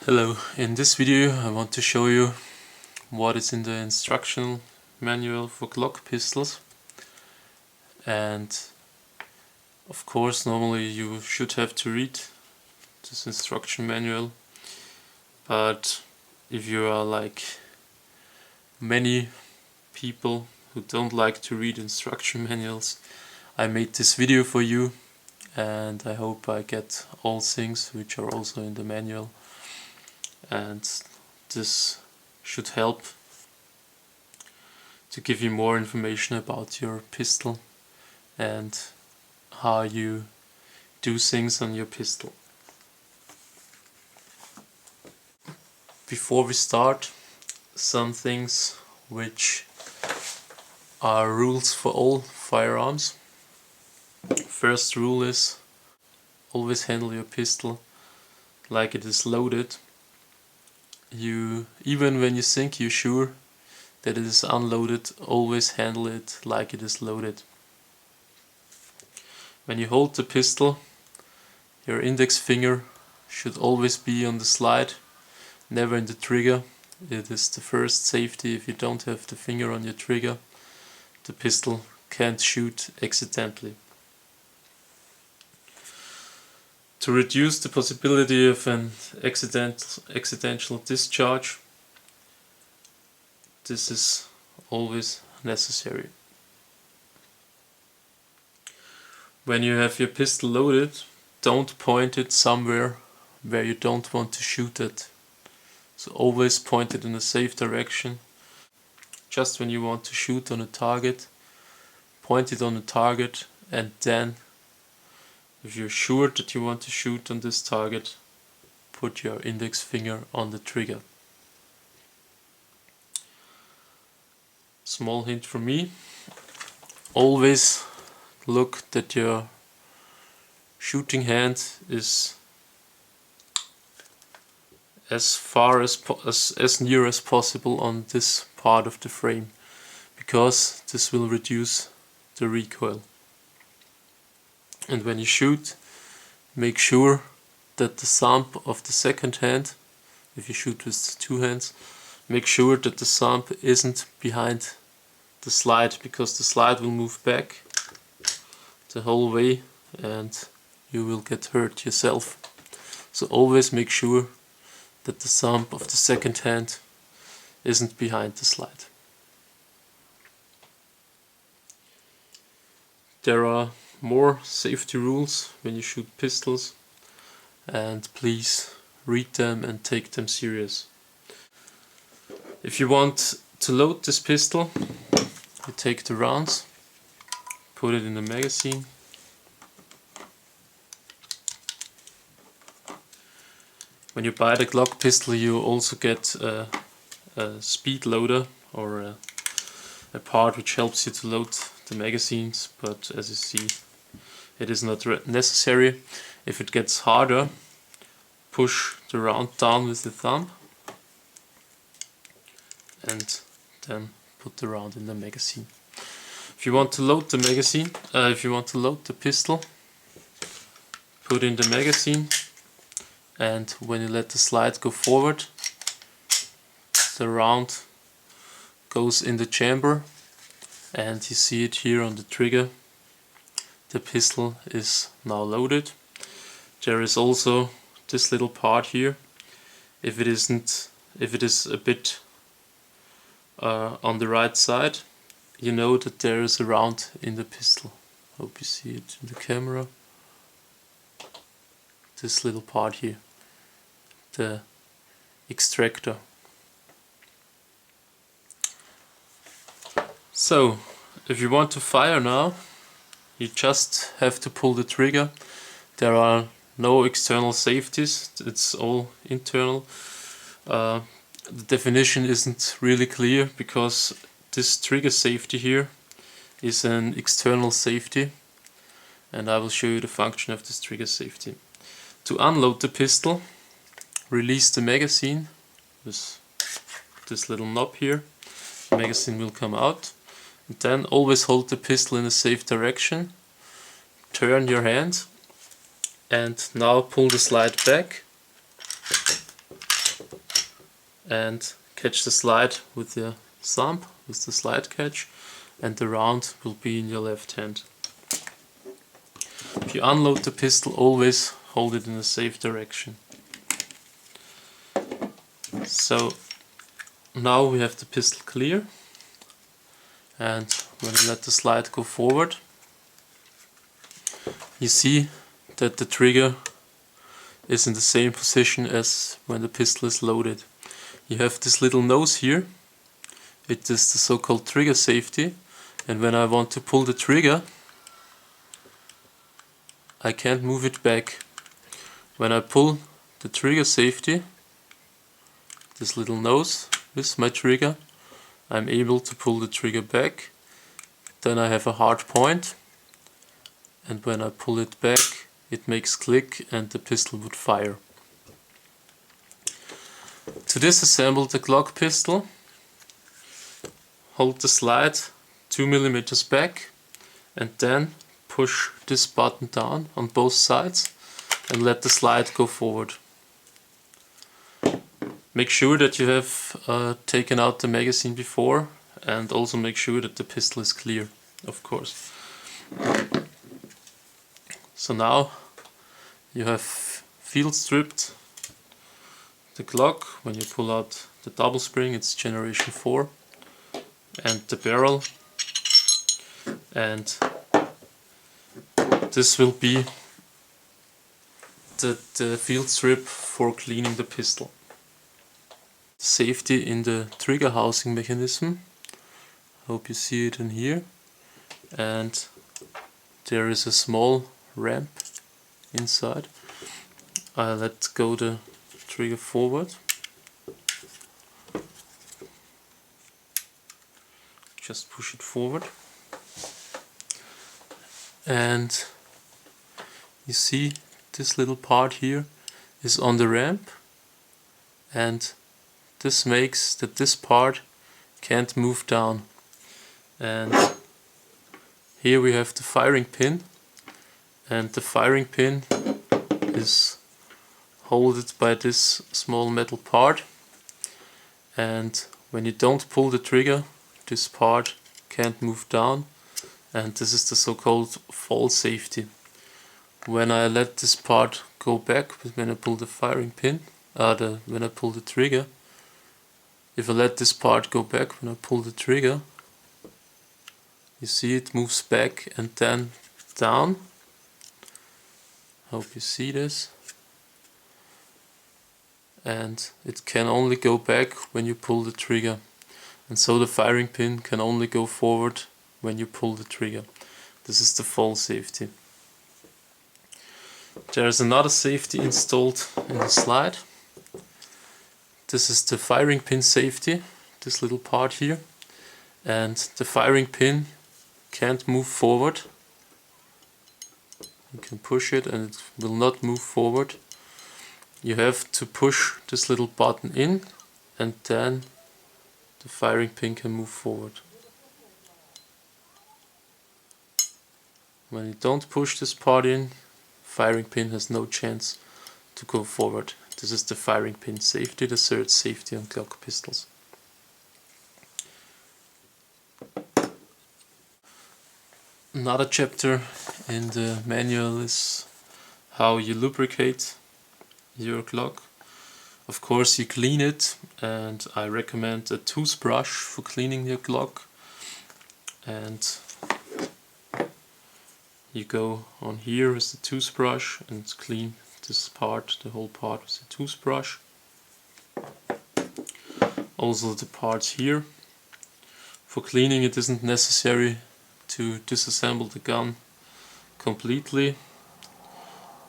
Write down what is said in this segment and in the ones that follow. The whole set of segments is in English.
Hello, in this video I want to show you what is in the instructional manual for Glock pistols. And of course normally you should have to read this instruction manual, but if you are like many people who don't like to read instruction manuals, I made this video for you, and I hope I get all things which are also in the manual, and this should help to give you more information about your pistol and how you do things on your pistol. Before we start, some things which are rules for all firearms. First rule is always handle your pistol like it is loaded. Even when you think you're sure that it is unloaded, always handle it like it is loaded. When you hold the pistol, your index finger should always be on the slide, never in the trigger. It is the first safety. If you don't have the finger on your trigger, the pistol can't shoot accidentally. To reduce the possibility of an accidental discharge, this is always necessary. When you have your pistol loaded, don't point it somewhere where you don't want to shoot it. So always point it in a safe direction. Just when you want to shoot on a target, point it on a target, and then if you're sure that you want to shoot on this target, put your index finger on the trigger. Small hint from me: always look that your shooting hand is as near as possible on this part of the frame, because this will reduce the recoil. And when you shoot, make sure that the thumb of the second hand, if you shoot with two hands, make sure that the thumb isn't behind the slide, because the slide will move back the whole way and you will get hurt yourself. So always make sure that the thumb of the second hand isn't behind the slide. There are more safety rules when you shoot pistols, and please read them and take them serious. If you want to load this pistol, you take the rounds, put it in the magazine, when you buy the Glock pistol you also get a speed loader, or a part which helps you to load the magazines, but as you see, it is not necessary. If it gets harder, push the round down with the thumb and then put the round in the magazine. If you want to load the magazine, if you want to load the pistol, put in the magazine, and when you let the slide go forward, the round goes in the chamber, and you see it here on the trigger. The pistol is now loaded. There is also this little part here. If it is a bit on the right side, you know that there is a round in the pistol. Hope you see it in the camera. This little part here, the extractor. So, if you want to fire now, you just have to pull the trigger. There are no external safeties, it's all internal. The definition isn't really clear, because this trigger safety here is an external safety, and I will show you the function of this trigger safety. To unload the pistol, release the magazine with this little knob here. The magazine will come out. And then always hold the pistol in a safe direction, turn your hand, and now pull the slide back and catch the slide with the thumb, with the slide catch, and the round will be in your left hand. If you unload the pistol, always hold it in a safe direction. So now we have the pistol clear, and when you let the slide go forward, you see that the trigger is in the same position as when the pistol is loaded. You have this little nose here, it is the so-called trigger safety, and when I want to pull the trigger, I can't move it back. When I pull the trigger safety, this little nose with my trigger, I'm able to pull the trigger back. Then I have a hard point, and when I pull it back, it makes click and the pistol would fire. To disassemble the Glock pistol, hold the slide 2 mm back and then push this button down on both sides and let the slide go forward. Make sure that you have taken out the magazine before, and also make sure that the pistol is clear, of course. So now you have field stripped the Glock. When you pull out the double spring, it's generation 4, and the barrel, and this will be the field strip for cleaning the pistol. Safety in the trigger housing mechanism, hope you see it in here, and there is a small ramp inside. I let go the trigger forward, just push it forward, and you see this little part here is on the ramp, and this makes that this part can't move down. And here we have the firing pin, and the firing pin is held by this small metal part, and when you don't pull the trigger, this part can't move down, and this is the so-called fall safety. When I let this part go back, when I pull the firing pin, when I pull the trigger, if I let this part go back when I pull the trigger, you see it moves back and then down. Hope you see this. And it can only go back when you pull the trigger. And so the firing pin can only go forward when you pull the trigger. This is the fall safety. There is another safety installed in the slide. This is the firing pin safety, this little part here, and the firing pin can't move forward. You can push it and it will not move forward. You have to push this little button in, and then the firing pin can move forward. When you don't push this part in, firing pin has no chance to go forward. This is the firing pin safety, the third safety on Glock pistols. Another chapter in the manual is how you lubricate your Glock. Of course you clean it, and I recommend a toothbrush for cleaning your Glock. And you go on here with the toothbrush and clean this part, the whole part with the toothbrush. Also the parts here. For cleaning it isn't necessary to disassemble the gun completely.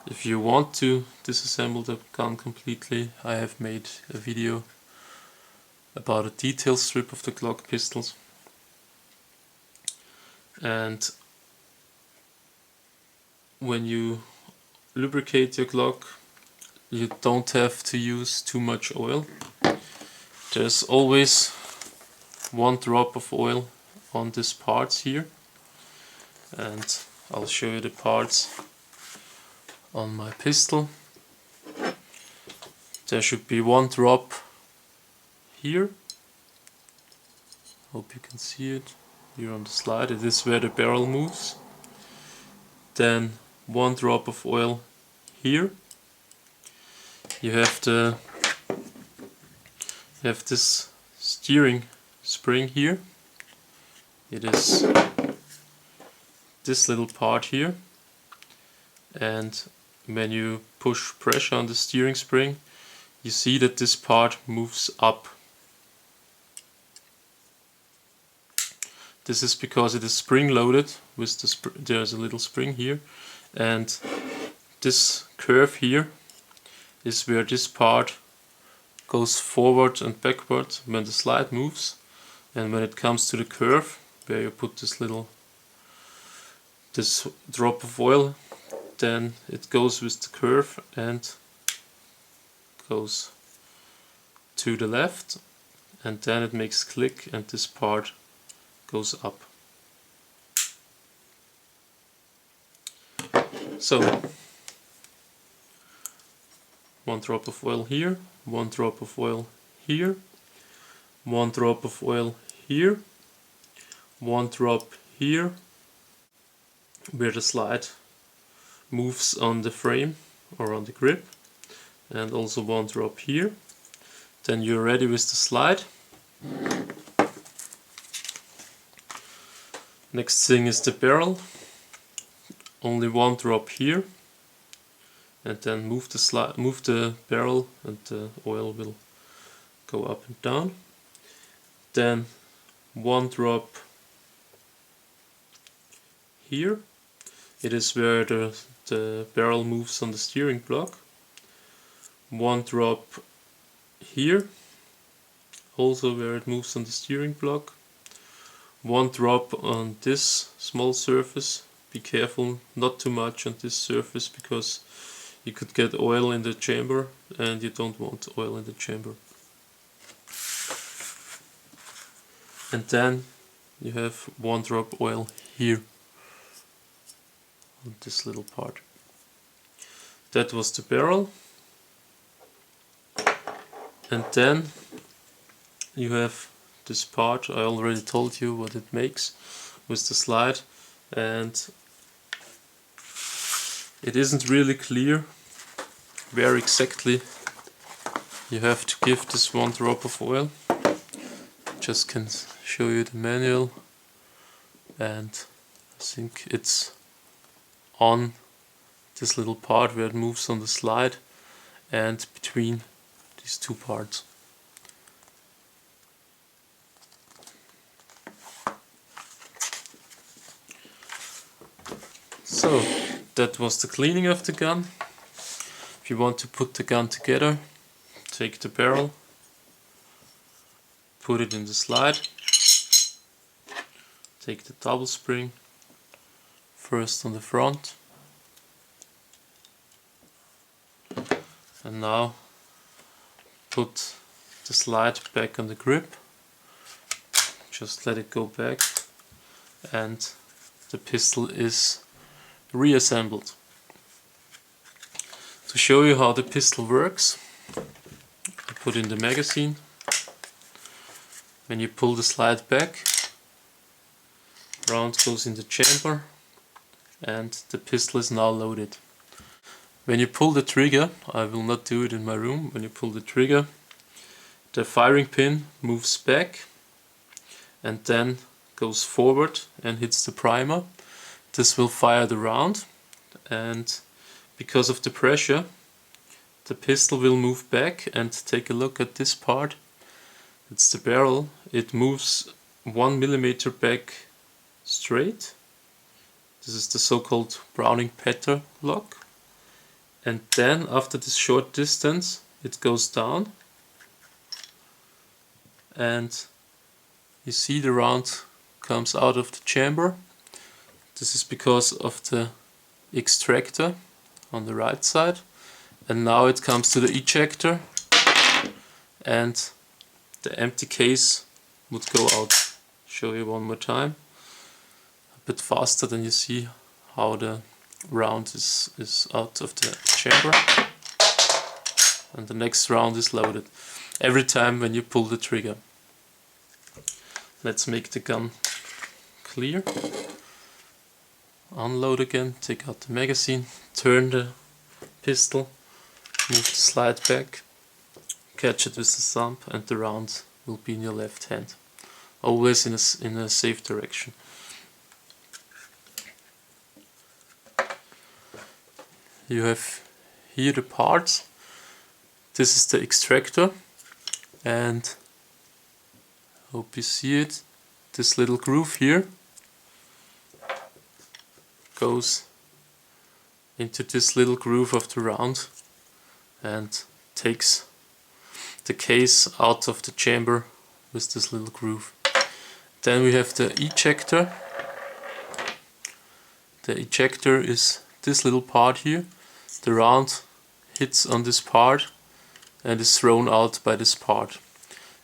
If you want to disassemble the gun completely, I have made a video about a detail strip of the Glock pistols. And when you lubricate your Glock, you don't have to use too much oil. There's always 1 drop of oil on these parts here, and I'll show you the parts on my pistol. There should be 1 drop here. Hope you can see it here on the slide. It is where the barrel moves. Then 1 drop of oil here. You have this steering spring here. It is this little part here, and when you push pressure on the steering spring, you see that this part moves up. This is because it is spring loaded with there's a little spring here, and this curve here is where this part goes forward and backward when the slide moves, and when it comes to the curve where you put this drop of oil, then it goes with the curve and goes to the left, and then it makes click and this part goes up. So 1 drop of oil here, 1 drop of oil here, 1 drop of oil here, 1 drop here where the slide moves on the frame or on the grip, and also 1 drop here. Then you're ready with the slide. Next thing is the barrel. Only 1 drop here, and then move the barrel and the oil will go up and down. Then 1 drop here. It is where the barrel moves on the steering block. 1 drop here, also where it moves on the steering block. 1 drop on this small surface. Be careful not too much on this surface, because you could get oil in the chamber and you don't want oil in the chamber. And then you have 1 drop oil here on this little part. That was the barrel. And then you have this part. I already told you what it makes with the slide, and it isn't really clear where exactly you have to give this 1 drop of oil. Just can show you the manual, and I think it's on this little part where it moves on the slide and between these 2 parts. So that was the cleaning of the gun. If you want to put the gun together, take the barrel, put it in the slide, take the double spring first on the front, and now put the slide back on the grip. Just let it go back, and the pistol is reassembled. To show you how the pistol works, I put in the magazine. When you pull the slide back, round goes in the chamber and the pistol is now loaded. When you pull the trigger, I will not do it in my room, when you pull the trigger, the firing pin moves back and then goes forward and hits the primer. This will fire the round, and because of the pressure the pistol will move back. And take a look at this part, it's the barrel. It moves 1 millimeter back straight. This is the so-called Browning Petter lock. And then after this short distance it goes down, and you see the round comes out of the chamber. This is because of the extractor on the right side, and now it comes to the ejector and the empty case would go out. Show you one more time, a bit faster, than you see how the round is out of the chamber, and the next round is loaded. every time when you pull the trigger. Let's make the gun clear. Unload again, take out the magazine, turn the pistol, move the slide back, catch it with the thumb, and the round will be in your left hand. Always in a safe direction. You have here the parts. This is the extractor, and hope you see it. This little groove here goes into this little groove of the round and takes the case out of the chamber with this little groove. Then we have the ejector. The ejector is this little part here. The round hits on this part and is thrown out by this part.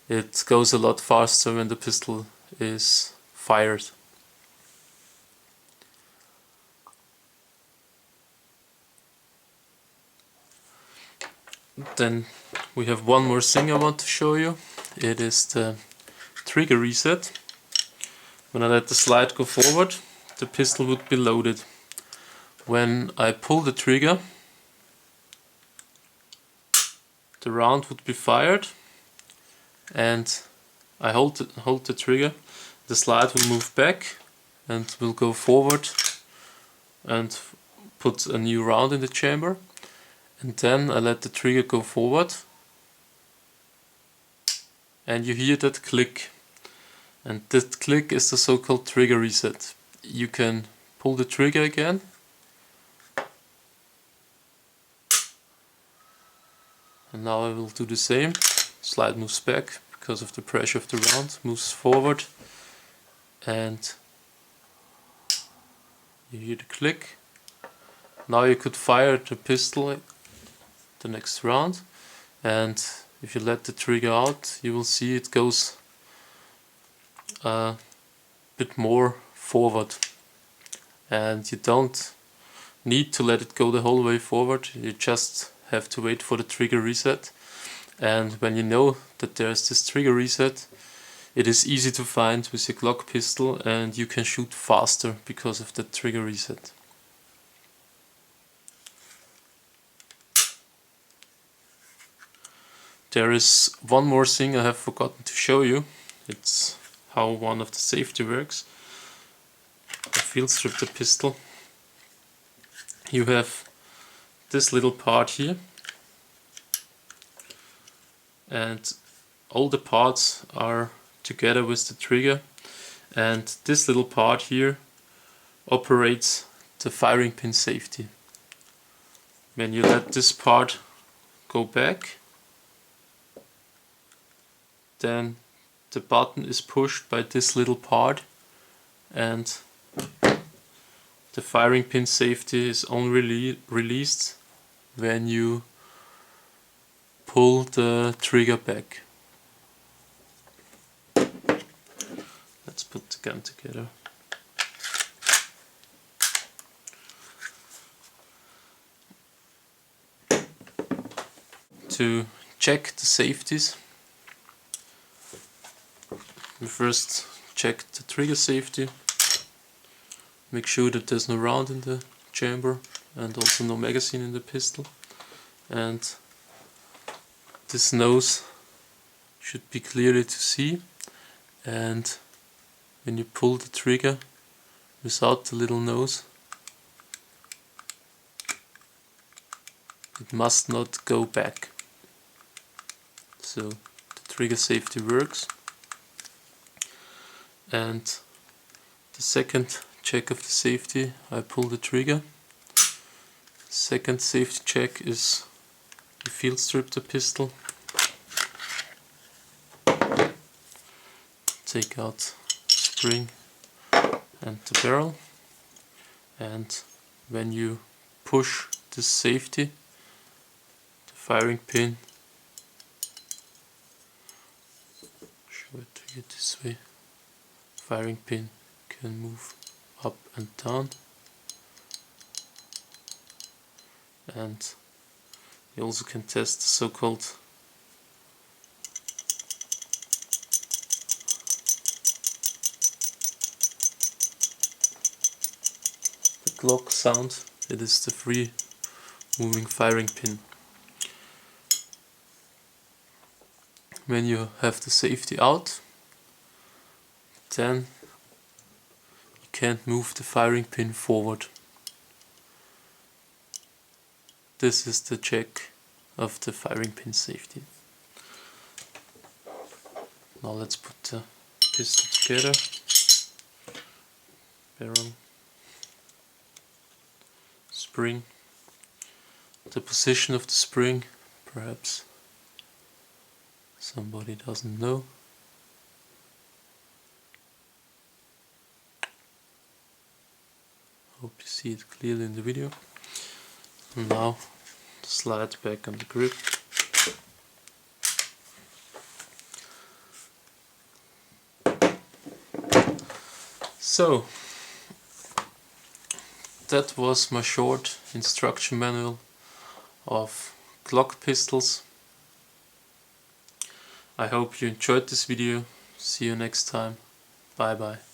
It goes a lot faster when the pistol is fired. Then we have one more thing I want to show you. It is the trigger reset. When I let the slide go forward, the pistol would be loaded. When I pull the trigger, the round would be fired, and I hold the trigger. The slide will move back and will go forward and put a new round in the chamber. And then I let the trigger go forward, and you hear that click. And that click is the so-called trigger reset. You can pull the trigger again. And now I will do the same. Slide moves back because of the pressure of the round, moves forward, and you hear the click. Now you could fire the pistol the next round, and if you let the trigger out, you will see it goes a bit more forward, and you don't need to let it go the whole way forward. You just have to wait for the trigger reset, and when you know that there's this trigger reset, it is easy to find with your Glock pistol, and you can shoot faster because of the trigger reset. There is one more thing I have forgotten to show you. It's how one of the safety works. I field strip the pistol. You have this little part here, and all the parts are together with the trigger, and this little part here operates the firing pin safety. When you let this part go back, then the button is pushed by this little part, and the firing pin safety is only released when you pull the trigger back. Let's put the gun together. To check the safeties, we first check the trigger safety, make sure that there's no round in the chamber and also no magazine in the pistol, and this nose should be clearly to see, and when you pull the trigger without the little nose, it must not go back. So the trigger safety works. And the second check of the safety, I pull the trigger. Second safety check is you field strip the pistol, take out spring and the barrel, and when you push this safety, the firing pin, show it to you this way, firing pin can move up and down, and you also can test the so-called Glock sound. It is the free moving firing pin. When you have the safety out, then you can't move the firing pin forward. This is the check of the firing pin safety. Now let's put the pistol together. Barrel, spring, the position of the spring, perhaps somebody doesn't know. Hope you see it clearly in the video. And now slide back on the grip. So that was my short instruction manual of Glock pistols. I hope you enjoyed this video. See you next time. Bye bye.